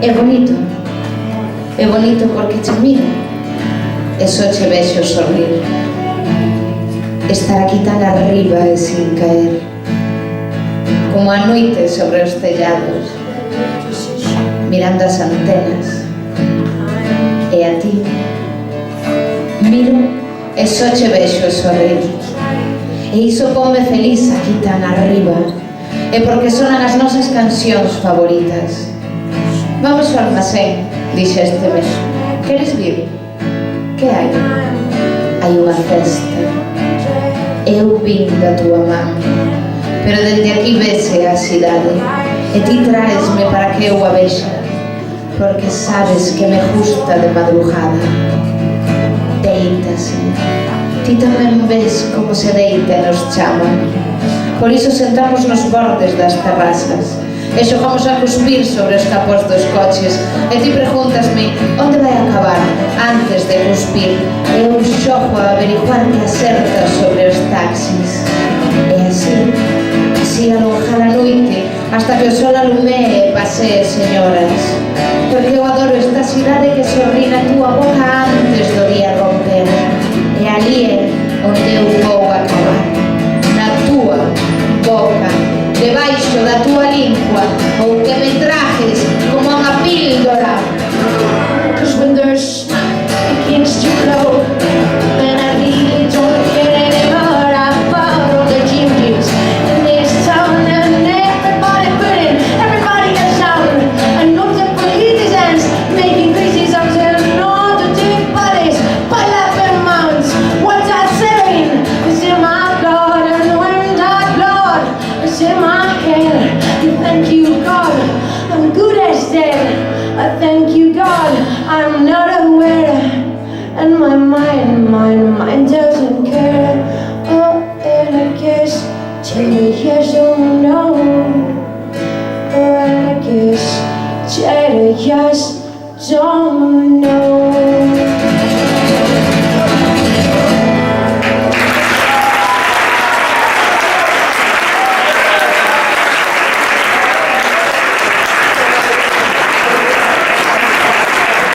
É bonito porque che miro e só che vexo sorrir. Estar aquí tan arriba e sin caer, como a noite sobre os tellados, mirando as antenas, e a ti miro e só che vexo sorrir. E iso ponme feliz aquí tan arriba, e porque sonan as nosas cancións favoritas. Vamos ao almacén, dixésteme. Queres vir? Que hai? Hai unha festa. Eu vim da túa man, pero dende aquí vese a cidade, e ti traesme para que eu a vexa, porque sabes que me gusta de madrugada. Deítase. Ti tamén ves como se deita e nos chama. Por iso sentamos nos bordes das terrazas e xogamos a cuspir sobre os capós dos coches, e ti pregúntasme onde vai acabar antes de cuspir, e eu xogo a averiguar que acertas sobre os taxis. E así alonjar a noite hasta que o sol alumee e pasee señoras, porque eu adoro esta cidade que sorri na túa boca antes do día romper, e ali é onde eu vou acabar, na túa boca, debaixo da túa lingua, ou que me trajes como unha píldora. Cause when there's smoke against your glow, then I really don't care anymore. I follow the changes in this town, and everybody putting everybody else down. I know the police hands making crazy songs, and all the dead bodies pile up in mounds. What's that saying? It's in my blood, and when that blood is in my head, thank you God, I'm good as dead. I thank you God, I'm not aware, and my mind doesn't care. Oh, and I guess tell me yes or no. Oh, and I guess tell me yes, don't know.